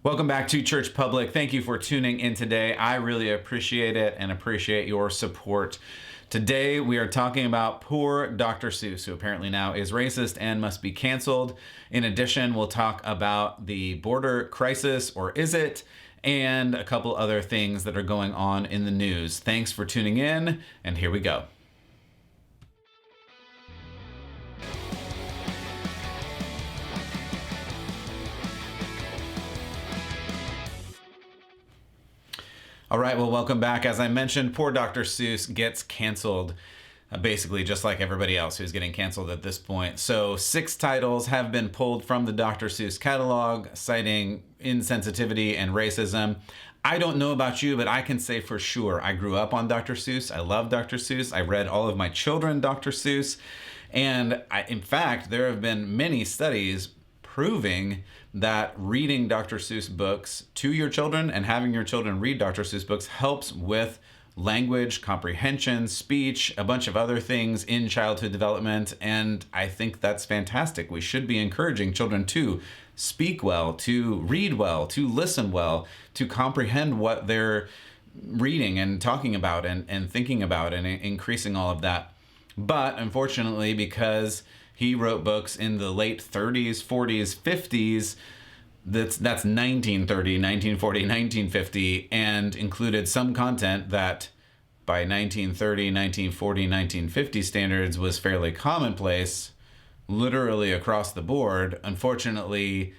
Welcome back to Church Public. Thank you for tuning in today. I really appreciate it and appreciate your support. Today we are talking about poor Dr. Seuss, who apparently now is racist and must be canceled. In addition, we'll talk about the border crisis, or is it, and a couple other things that are going on in the news. Thanks for tuning in, and here we go. All right, well, welcome back. As I mentioned, poor Dr. Seuss gets canceled, basically just like everybody else who's getting canceled at this point. So 6 titles have been pulled from the Dr. Seuss catalog, citing insensitivity and racism. I don't know about you, but I can say for sure I grew up on Dr. Seuss. I love Dr. Seuss. I read all of my children Dr. Seuss. And in fact, there have been many studies proving that reading Dr. Seuss books to your children and having your children read Dr. Seuss books helps with language, comprehension, speech, a bunch of other things in childhood development. And I think that's fantastic. We should be encouraging children to speak well, to read well, to listen well, to comprehend what they're reading and talking about and thinking about, and increasing all of that. But unfortunately, because he wrote books in the late 30s, 40s, 50s, that's 1930, 1940, 1950, and included some content that by 1930, 1940, 1950 standards was fairly commonplace, literally across the board. Unfortunately,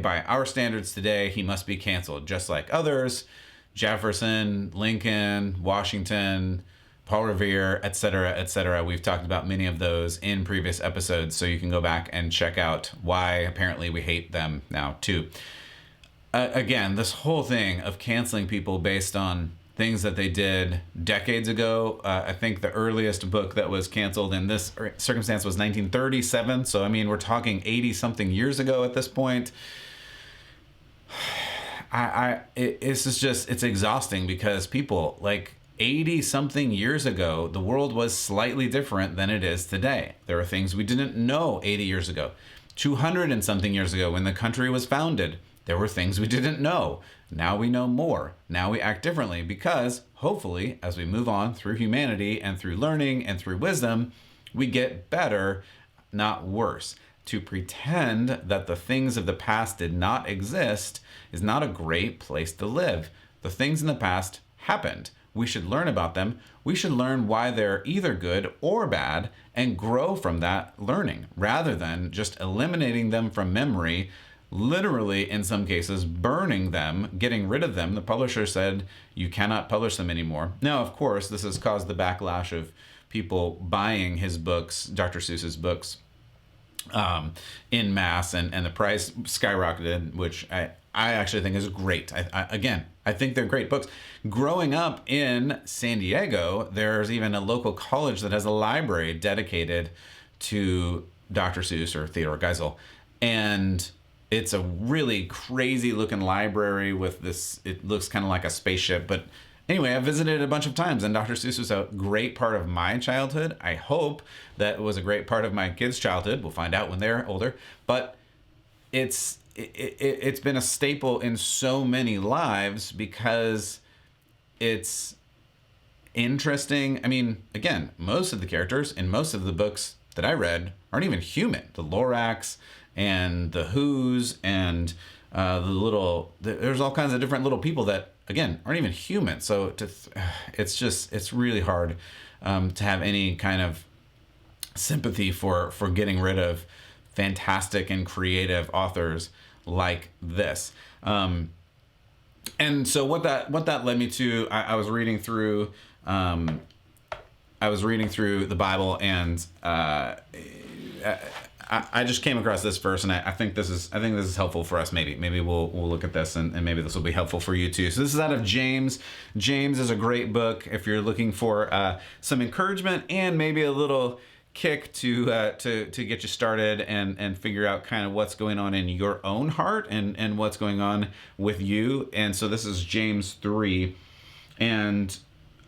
by our standards today, he must be canceled, just like others. Jefferson, Lincoln, Washington, Paul Revere, etc., etc. We've talked about many of those in previous episodes, so you can go back and check out why apparently we hate them now too. Again, this whole thing of canceling people based on things that they did decades ago. I think the earliest book that was canceled in this circumstance was 1937. So, I mean, we're talking 80-something years ago at this point. It's exhausting because people, like, 80-something years ago, the world was slightly different than it is today. There are things we didn't know 80 years ago. 200 and something years ago, when the country was founded, there were things we didn't know. Now we know more. Now we act differently because, hopefully, as we move on through humanity and through learning and through wisdom, we get better, not worse. To pretend that the things of the past did not exist is not a great place to live. The things in the past happened. We should learn about them. We should learn why they're either good or bad and grow from that learning rather than just eliminating them from memory, literally in some cases burning them, getting rid of them. The publisher said you cannot publish them anymore. Now, of course, this has caused the backlash of people buying his books, Dr. Seuss's books, in mass, and the price skyrocketed, which I actually think is great. I think they're great books. Growing up in San Diego, there's even a local college that has a library dedicated to Dr. Seuss or Theodore Geisel. And it's a really crazy looking library with this, it looks kind of like a spaceship. But anyway, I visited it a bunch of times, and Dr. Seuss was a great part of my childhood. I hope that it was a great part of my kids' childhood. We'll find out when they're older. But it's been a staple in so many lives because it's interesting. I mean, again, most of the characters in most of the books that I read aren't even human. The Lorax and the Who's and there's all kinds of different little people that, again, aren't even human. So it's really hard to have any kind of sympathy for getting rid of fantastic and creative authors like this. And so what that led me to, I was reading through the Bible, and I just came across this verse, and I think this is helpful for us. Maybe we'll look at this, and maybe this will be helpful for you too. So this is out of James. James is a great book if you're looking for some encouragement and maybe a little kick to get you started and figure out kind of what's going on in your own heart and what's going on with you. And so this is James 3, and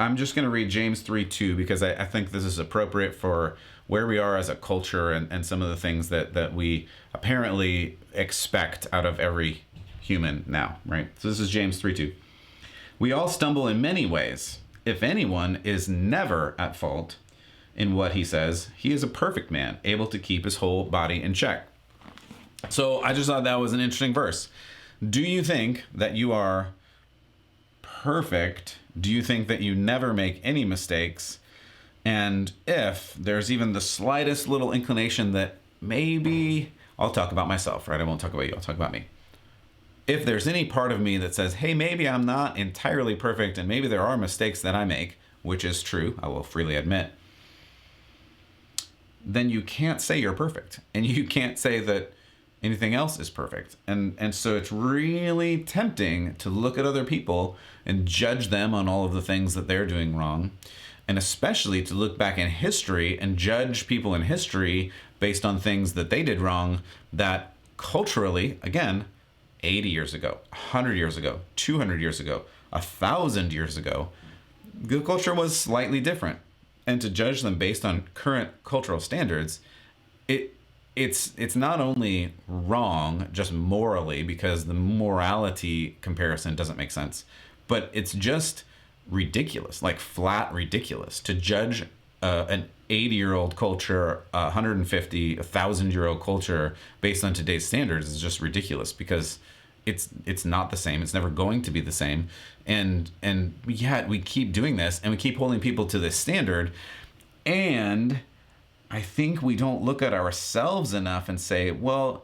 I'm just going to read James 3:2 because I think this is appropriate for where we are as a culture and some of the things that we apparently expect out of every human now, right? So this is James 3:2. We all stumble in many ways. If anyone is never at fault in what he says, he is a perfect man, able to keep his whole body in check. So I just thought that was an interesting verse. Do you think that you are perfect? Do you think that you never make any mistakes? And if there's even the slightest little inclination that maybe, I'll talk about myself, right? I won't talk about you, I'll talk about me. If there's any part of me that says, hey, maybe I'm not entirely perfect and maybe there are mistakes that I make, which is true, I will freely admit, then you can't say you're perfect. And you can't say that anything else is perfect. And so it's really tempting to look at other people and judge them on all of the things that they're doing wrong. And especially to look back in history and judge people in history based on things that they did wrong that culturally, again, 80 years ago, 100 years ago, 200 years ago, 1,000 years ago, the culture was slightly different. And to judge them based on current cultural standards, it's not only wrong just morally, because the morality comparison doesn't make sense, but it's just ridiculous, like flat ridiculous. To judge an 80-year-old culture, 150, 1,000-year-old culture based on today's standards is just ridiculous, because it's not the same. It's never going to be the same. And yet we keep doing this and we keep holding people to this standard. And I think we don't look at ourselves enough and say, well,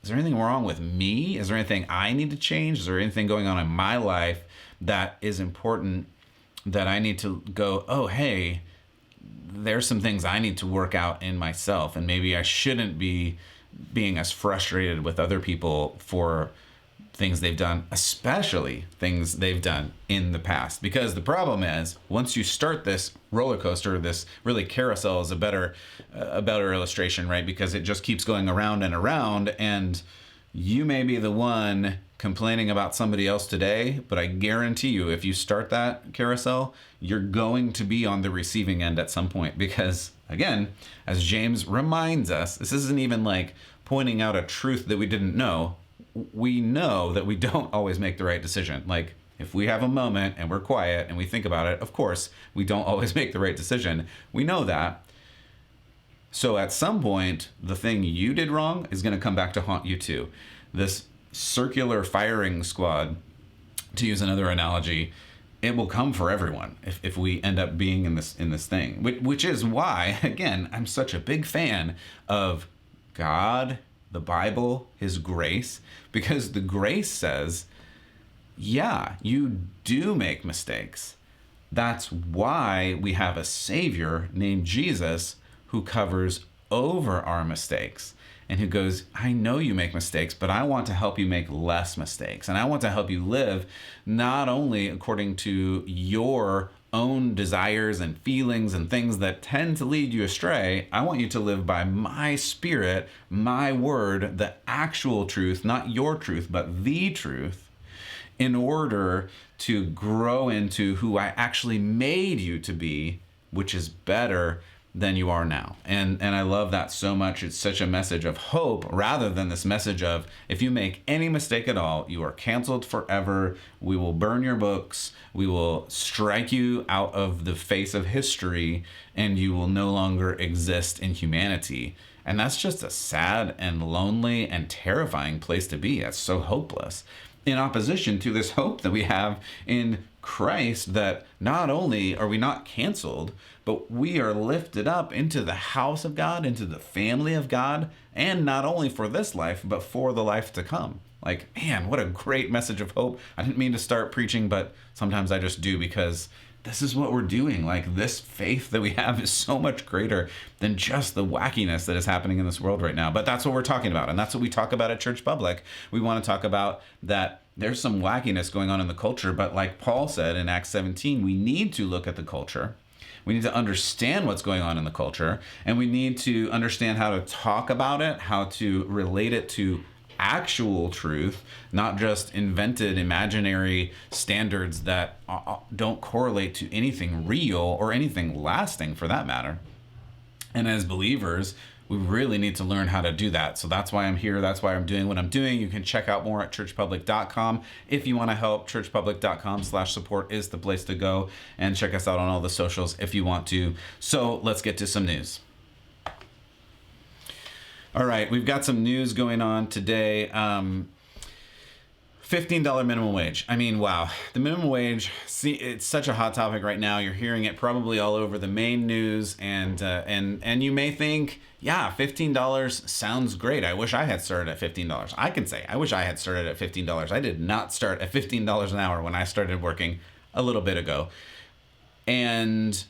is there anything wrong with me? Is there anything I need to change? Is there anything going on in my life that is important that I need to go, oh, hey, there's some things I need to work out in myself. And maybe I shouldn't be being as frustrated with other people for things they've done, especially things they've done in the past. Because the problem is, once you start this roller coaster, this really carousel is a better illustration, right? Because it just keeps going around and around, and you may be the one complaining about somebody else today, but I guarantee you, if you start that carousel, you're going to be on the receiving end at some point. Because again, as James reminds us, this isn't even like pointing out a truth that we didn't know. We know that we don't always make the right decision. Like, if we have a moment and we're quiet and we think about it, of course, we don't always make the right decision. We know that. So at some point, the thing you did wrong is going to come back to haunt you too. This circular firing squad, to use another analogy, it will come for everyone if we end up being in this thing. Which is why, again, I'm such a big fan of God, the Bible, His grace, because the grace says, yeah, you do make mistakes. That's why we have a Savior named Jesus who covers over our mistakes and who goes, I know you make mistakes, but I want to help you make less mistakes. And I want to help you live not only according to your own desires and feelings and things that tend to lead you astray. I want you to live by my Spirit, my word, the actual truth, not your truth, but the truth, in order to grow into who I actually made you to be, which is better than you are now. And I love that so much. It's such a message of hope rather than this message of, if you make any mistake at all, you are canceled forever. We will burn your books. We will strike you out of the face of history, and you will no longer exist in humanity. And that's just a sad and lonely and terrifying place to be. That's so hopeless. In opposition to this hope that we have in Christ, that not only are we not canceled, but we are lifted up into the house of God, into the family of God, and not only for this life, but for the life to come. Like, man, what a great message of hope. I didn't mean to start preaching, but sometimes I just do, because this is what we're doing. Like, this faith that we have is so much greater than just the wackiness that is happening in this world right now. But that's what we're talking about. And that's what we talk about at Church Public. We want to talk about that there's some wackiness going on in the culture. But like Paul said in Acts 17, we need to look at the culture. We need to understand what's going on in the culture. And we need to understand how to talk about it, how to relate it to actual truth, not just invented imaginary standards that don't correlate to anything real or anything lasting for that matter. And as believers, We really need to learn how to do that. So that's why I'm here. That's why I'm doing what I'm doing. You can check out more at churchpublic.com. If you want to help, churchpublic.com/support is the place to go. And check us out on all the socials if you want to. So let's get to some news. All right, we've got some news going on today. $15 minimum wage. I mean, wow. The minimum wage, see, it's such a hot topic right now. You're hearing it probably all over the main news, and you may think, yeah, $15 sounds great. I wish I had started at $15. I can say, I wish I had started at $15. I did not start at $15 an hour when I started working a little bit ago. And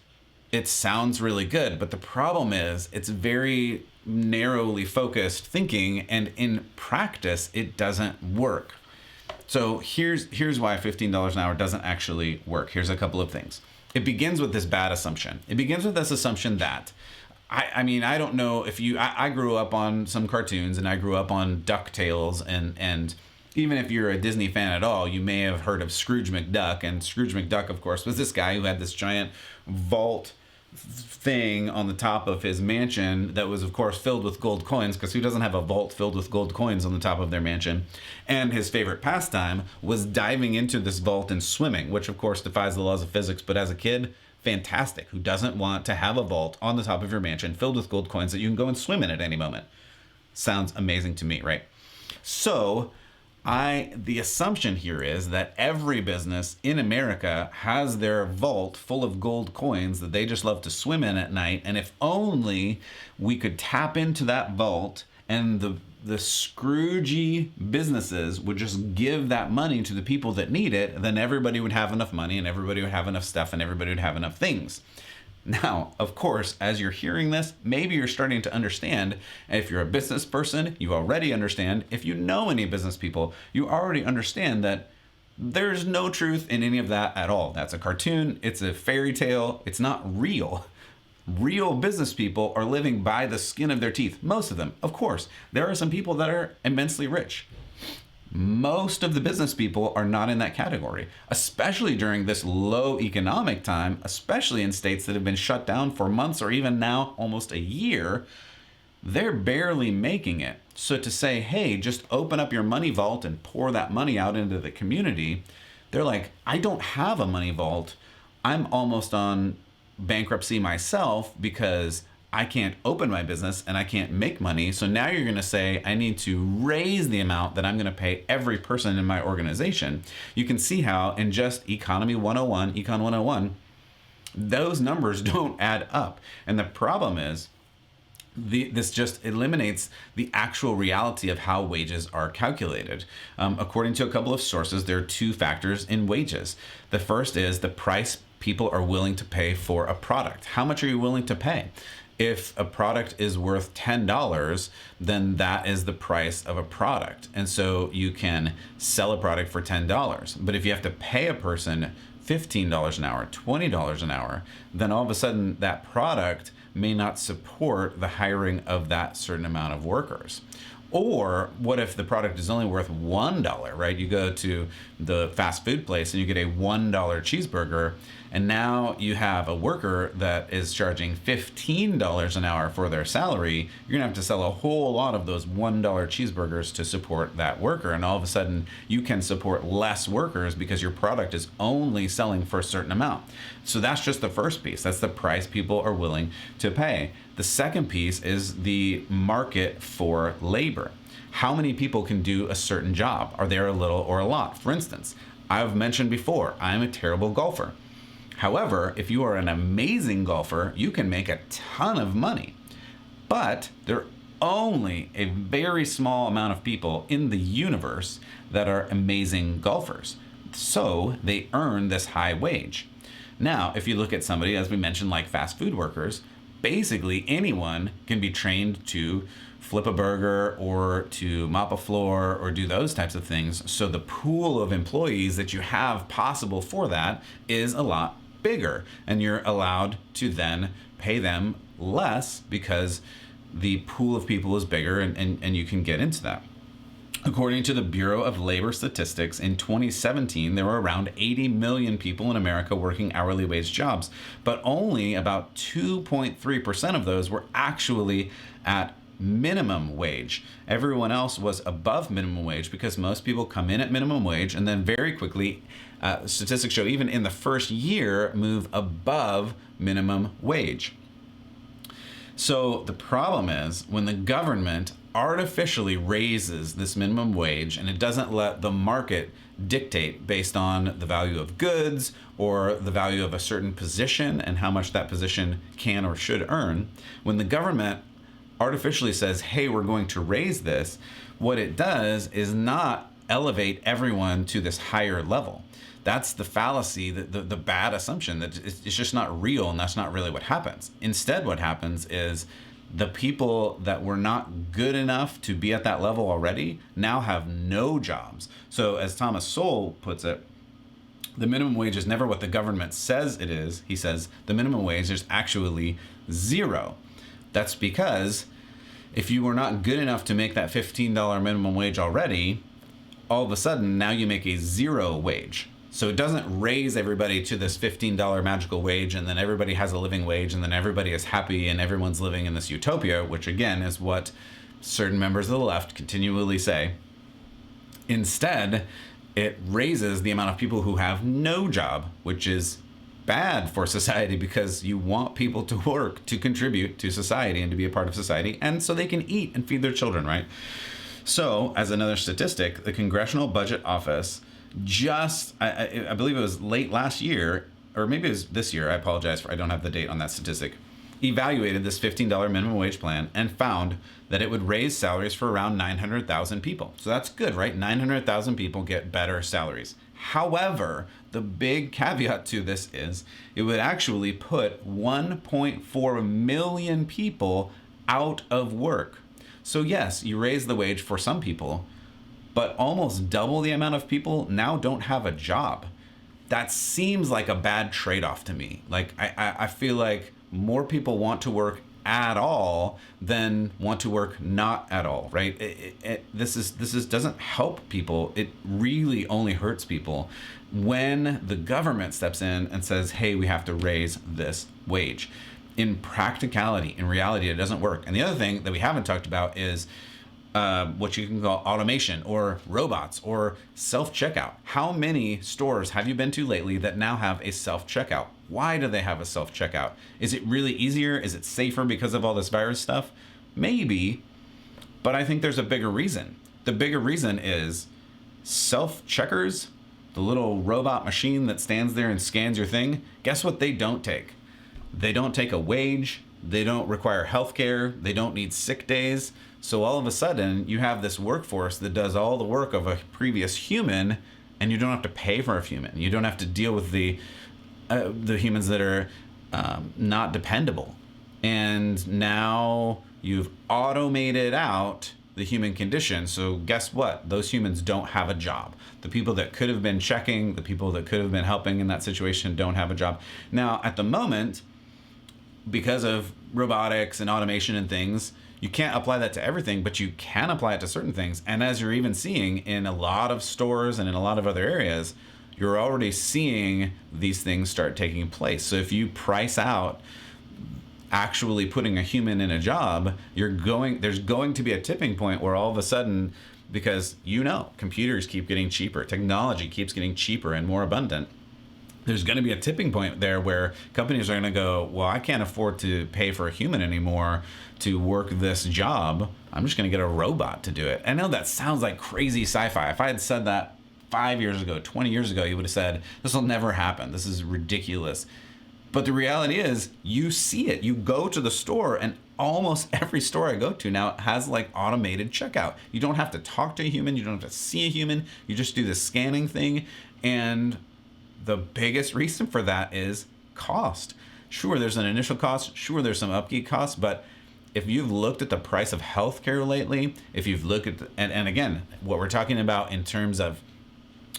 it sounds really good, but the problem is it's very narrowly focused thinking, and in practice, it doesn't work. So here's why $15 an hour doesn't actually work. Here's a couple of things. It begins with this bad assumption. It begins with this assumption that, I mean, I don't know if I grew up on some cartoons, and I grew up on DuckTales, and even if you're a Disney fan at all, you may have heard of Scrooge McDuck. And Scrooge McDuck, of course, was this guy who had this giant vault thing on the top of his mansion that was, of course, filled with gold coins, because who doesn't have a vault filled with gold coins on the top of their mansion? And his favorite pastime was diving into this vault and swimming, which, of course, defies the laws of physics. But as a kid, fantastic. Who doesn't want to have a vault on the top of your mansion filled with gold coins that you can go and swim in at any moment? Sounds amazing to me, right? So the assumption here is that every business in America has their vault full of gold coins that they just love to swim in at night. And if only we could tap into that vault, and the Scroogey businesses would just give that money to the people that need it, then everybody would have enough money, and everybody would have enough stuff, and everybody would have enough things. Now, of course, as you're hearing this, maybe you're starting to understand. If you're a business person, you already understand. If you know any business people, you already understand that there's no truth in any of that at all. That's a cartoon. It's a fairy tale. It's not real. Real business people are living by the skin of their teeth. Most of them, of course. There are some people that are immensely rich. Most of the business people are not in that category, especially during this low economic time, especially in states that have been shut down for months or even now almost a year. They're barely making it. So to say, hey, just open up your money vault and pour that money out into the community, they're like, I don't have a money vault. I'm almost on bankruptcy myself because I can't open my business and I can't make money. So now you're going to say I need to raise the amount that I'm going to pay every person in my organization. You can see how in just Economy 101, Econ 101, those numbers don't add up. And the problem is this just eliminates the actual reality of how wages are calculated. According to a couple of sources, there are two factors in wages. The first is the price people are willing to pay for a product. How much are you willing to pay? If a product is worth $10, then that is the price of a product. And so you can sell a product for $10. But if you have to pay a person $15 an hour, $20 an hour, then all of a sudden that product may not support the hiring of that certain amount of workers. Or what if the product is only worth $1, right? You go to the fast food place and you get a $1 cheeseburger, and now you have a worker that is charging $15 an hour for their salary. You're gonna have to sell a whole lot of those $1 cheeseburgers to support that worker. And all of a sudden you can support less workers because your product is only selling for a certain amount. So that's just the first piece. That's the price people are willing to pay. The second piece is the market for labor. How many people can do a certain job? Are there a little or a lot? For instance, I've mentioned before, I'm a terrible golfer. However, if you are an amazing golfer, you can make a ton of money. But there are only a very small amount of people in the universe that are amazing golfers. So they earn this high wage. Now, if you look at somebody, as we mentioned, like fast food workers, basically anyone can be trained to flip a burger or to mop a floor or do those types of things. So the pool of employees that you have possible for that is a lot bigger, and you're allowed to then pay them less because the pool of people is bigger, and you can get into that. According to the Bureau of Labor Statistics, in 2017, there were around 80 million people in America working hourly wage jobs, but only about 2.3% of those were actually at minimum wage. Everyone else was above minimum wage because most people come in at minimum wage and then very quickly, statistics show even in the first year, move above minimum wage. So the problem is when the government artificially raises this minimum wage and it doesn't let the market dictate based on the value of goods or the value of a certain position and how much that position can or should earn, when the government artificially says, hey, we're going to raise this, what it does is not elevate everyone to this higher level. That's the fallacy, the bad assumption that it's just not real, and that's not really what happens. Instead, what happens is the people that were not good enough to be at that level already now have no jobs. So as Thomas Sowell puts it, the minimum wage is never what the government says it is. He says the minimum wage is actually zero. That's because if you were not good enough to make that $15 minimum wage already, all of a sudden now you make a zero wage. So it doesn't raise everybody to this $15 magical wage and then everybody has a living wage and then everybody is happy and everyone's living in this utopia, which again is what certain members of the left continually say. Instead, it raises the amount of people who have no job, which is bad for society because you want people to work, to contribute to society and to be a part of society, and so they can eat and feed their children, right? So, as another statistic, the Congressional Budget Office just, I believe it was late last year, or maybe it was this year, I apologize I don't have the date on that statistic, evaluated this $15 minimum wage plan and found that it would raise salaries for around 900,000 people. So that's good, right? 900,000 people get better salaries. However, the big caveat to this is it would actually put 1.4 million people out of work. So yes, you raise the wage for some people, but almost double the amount of people now don't have a job. That seems like a bad trade-off to me. Like I feel like more people want to work at all than want to work not at all, right? This doesn't help people. It really only hurts people when the government steps in and says, hey, we have to raise this wage. In practicality, in reality, it doesn't work. And the other thing that we haven't talked about is what you can call automation or robots or self-checkout. How many stores have you been to lately that now have a self-checkout? Why do they have a self-checkout? Is it really easier? Is it safer because of all this virus stuff? Maybe, but I think there's a bigger reason. The bigger reason is self-checkers, the little robot machine that stands there and scans your thing. Guess what they don't take? They don't take a wage. They don't require health care. They don't need sick days. So all of a sudden, you have this workforce that does all the work of a previous human, and you don't have to pay for a human. You don't have to deal with the humans that are not dependable. And now you've automated out the human condition. So guess what? Those humans don't have a job. The people that could have been checking, the people that could have been helping in that situation don't have a job. Now, at the moment, because of robotics and automation and things, you can't apply that to everything, but you can apply it to certain things. And as you're even seeing in a lot of stores and in a lot of other areas, you're already seeing these things start taking place. So if you price out actually putting a human in a job, there's going to be a tipping point where all of a sudden, because computers keep getting cheaper, technology keeps getting cheaper and more abundant, there's going to be a tipping point there where companies are going to go, well, I can't afford to pay for a human anymore to work this job. I'm just going to get a robot to do it. I know that sounds like crazy sci-fi. If I had said that 5 years ago, 20 years ago, you would have said, this will never happen. This is ridiculous. But the reality is, you see it. You go to the store, and almost every store I go to now has like automated checkout. You don't have to talk to a human. You don't have to see a human. You just do the scanning thing. And the biggest reason for that is cost. Sure, there's an initial cost. Sure, there's some upkeep costs. But if you've looked at the price of healthcare lately, if you've looked at, and again, what we're talking about in terms of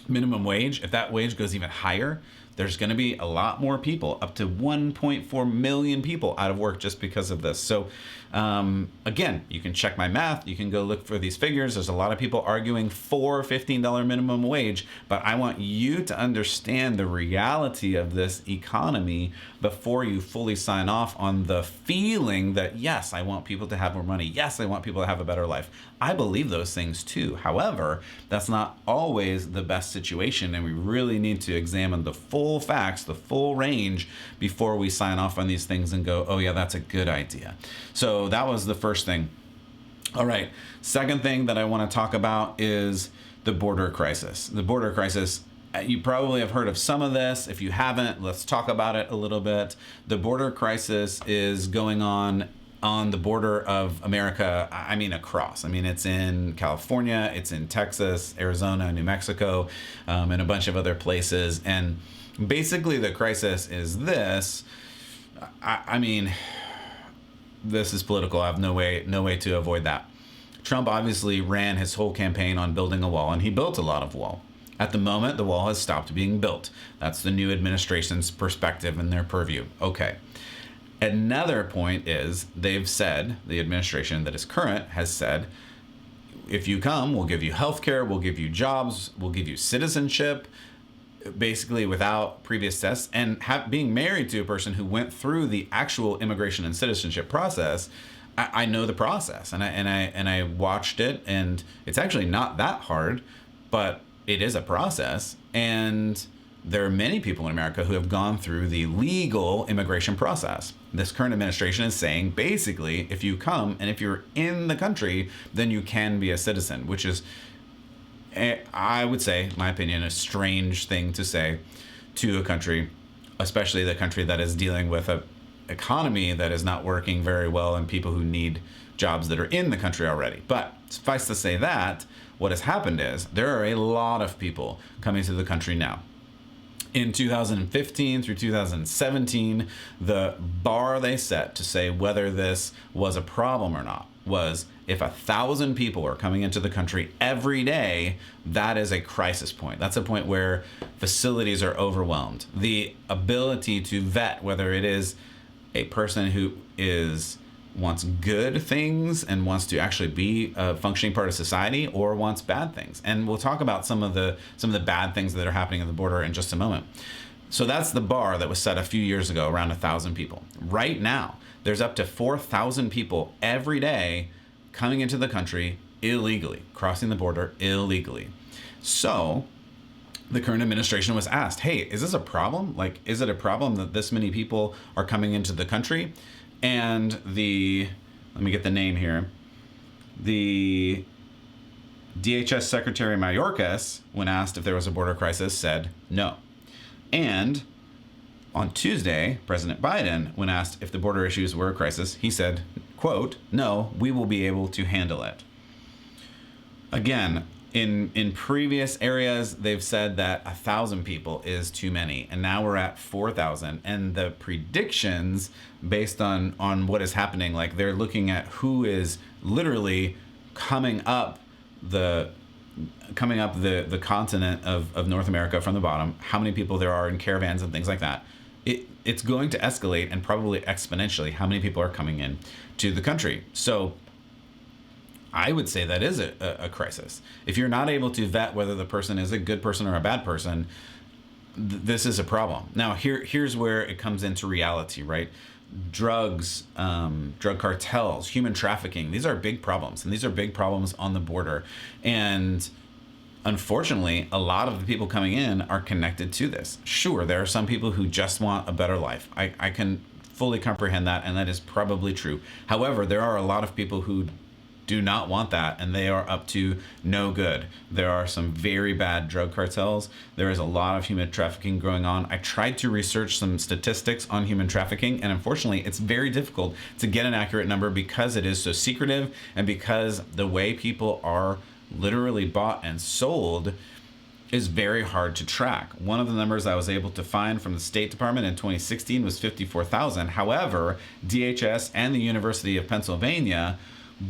minimum wage, if that wage goes even higher, there's going to be a lot more people, up to 1.4 million people out of work just because of this. So again, you can check my math. You can go look for these figures. There's a lot of people arguing for $15 minimum wage, but I want you to understand the reality of this economy before you fully sign off on the feeling that, yes, I want people to have more money. Yes, I want people to have a better life. I believe those things too. However, that's not always the best situation, and we really need to examine the full facts, the full range, before we sign off on these things and go, oh yeah, that's a good idea. So that was the first thing. All right. Second thing that I want to talk about is the border crisis. The border crisis, you probably have heard of some of this. If you haven't, let's talk about it a little bit. The border crisis is going on the border of America, I mean across. I mean, it's in California, it's in Texas, Arizona, New Mexico, and a bunch of other places. And basically the crisis is this. I mean, this is political. I have no way to avoid that. Trump obviously ran his whole campaign on building a wall, and he built a lot of wall. At the moment, the wall has stopped being built. That's the new administration's perspective and their purview. Okay. Another point is they've said, the administration that is current has said, if you come, we'll give you healthcare, we'll give you jobs, we'll give you citizenship, basically without previous tests. And being married to a person who went through the actual immigration and citizenship process, I know the process, and I watched it, and it's actually not that hard, but it is a process. And there are many people in America who have gone through the legal immigration process. This current administration is saying, basically, if you come and if you're in the country, then you can be a citizen, which is, I would say, in my opinion, a strange thing to say to a country, especially the country that is dealing with an economy that is not working very well and people who need jobs that are in the country already. But suffice to say that what has happened is there are a lot of people coming to the country now. In 2015 through 2017, the bar they set to say whether this was a problem or not was if 1,000 people are coming into the country every day, that is a crisis point. That's a point where facilities are overwhelmed. The ability to vet whether it is a person who wants good things and wants to actually be a functioning part of society, or wants bad things. And we'll talk about some of the bad things that are happening at the border in just a moment. So that's the bar that was set a few years ago, around 1,000 people. Right now, there's up to 4,000 people every day coming into the country illegally, crossing the border illegally. So the current administration was asked, hey, is this a problem? Like, is it a problem that this many people are coming into the country? And let me get the name here, the DHS Secretary Mayorkas, when asked if there was a border crisis, said no. And on Tuesday, President Biden, when asked if the border issues were a crisis, he said, quote, no, we will be able to handle it. Again, in previous areas, they've said that 1,000 people is too many, and now we're at 4,000. And the predictions, based on what is happening, like they're looking at who is literally coming up the continent of North America from the bottom, how many people there are in caravans and things like that. It's going to escalate, and probably exponentially, how many people are coming in to the country. So I would say that is a crisis. If you're not able to vet whether the person is a good person or a bad person, this is a problem. Now, here's where it comes into reality, right? Drugs, drug cartels, human trafficking, these are big problems, and these are big problems on the border. And unfortunately, a lot of the people coming in are connected to this. Sure, there are some people who just want a better life. I can fully comprehend that, and that is probably true. However, there are a lot of people who do not want that, and they are up to no good. There are some very bad drug cartels. There is a lot of human trafficking going on. I tried to research some statistics on human trafficking, and unfortunately, it's very difficult to get an accurate number because it is so secretive, and because the way people are literally bought and sold is very hard to track. One of the numbers I was able to find from the State Department in 2016 was 54,000. However, DHS and the University of Pennsylvania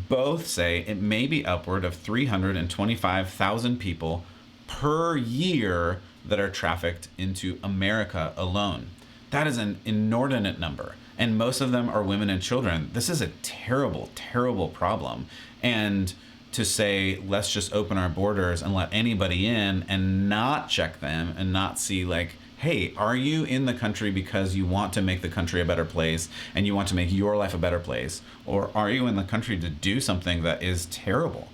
both say it may be upward of 325,000 people per year that are trafficked into America alone. That is an inordinate number. And most of them are women and children. This is a terrible, terrible problem. And to say, let's just open our borders and let anybody in and not check them and not see, like, hey, are you in the country because you want to make the country a better place and you want to make your life a better place? Or are you in the country to do something that is terrible?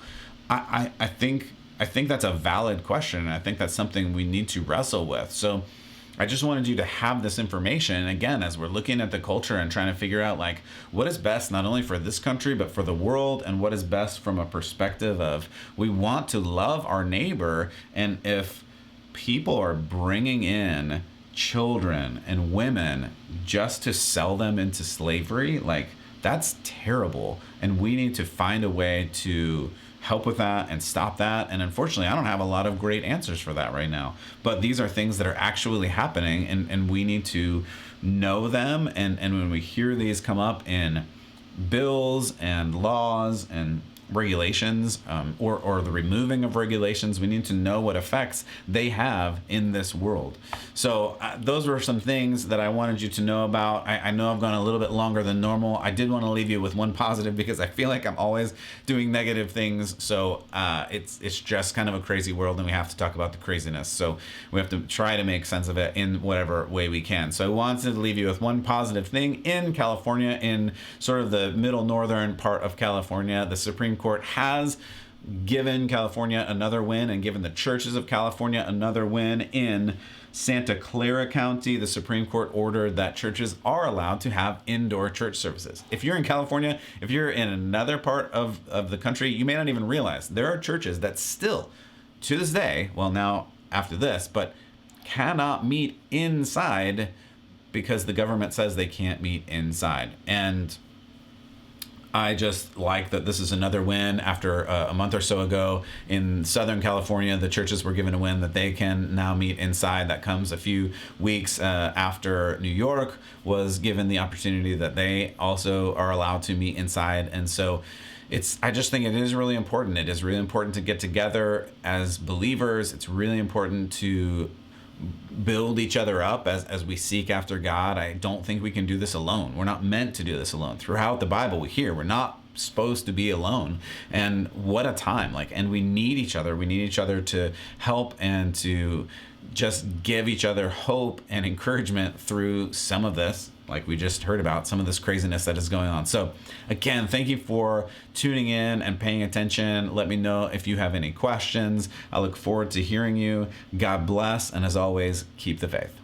I think that's a valid question. And I think that's something we need to wrestle with. So I just wanted you to have this information, again, as we're looking at the culture and trying to figure out, like, what is best not only for this country, but for the world, and what is best from a perspective of we want to love our neighbor. And if people are bringing in children and women just to sell them into slavery, like, that's terrible. And we need to find a way to help with that and stop that. And unfortunately, I don't have a lot of great answers for that right now. But these are things that are actually happening, and we need to know them. And when we hear these come up in bills and laws and regulations, or the removing of regulations, we need to know what effects they have in this world. So those were some things that I wanted you to know about. I know I've gone a little bit longer than normal. I did want to leave you with one positive because I feel like I'm always doing negative things. So it's just kind of a crazy world, and we have to talk about the craziness. So we have to try to make sense of it in whatever way we can. So I wanted to leave you with one positive thing. In California, in sort of the middle northern part of California, the Supreme Court has given California another win and given the churches of California another win. In Santa Clara County, the Supreme Court ordered that churches are allowed to have indoor church services. If you're in California, if you're in another part of the country, you may not even realize there are churches that still, to this day, well, now after this, but cannot meet inside because the government says they can't meet inside. And I just like that this is another win. After a month or so ago in Southern California, the churches were given a win that they can now meet inside. That comes a few weeks after New York was given the opportunity that they also are allowed to meet inside. And so I just think it is really important. It is really important to get together as believers. It's really important to build each other up as we seek after God. I don't think we can do this alone. We're not meant to do this alone. Throughout the Bible, we hear we're not supposed to be alone. And what a time. And we need each other. We need each other to help and to just give each other hope and encouragement through some of this, like we just heard about, some of this craziness that is going on. So again, thank you for tuning in and paying attention. Let me know if you have any questions. I look forward to hearing you. God bless. And as always, keep the faith.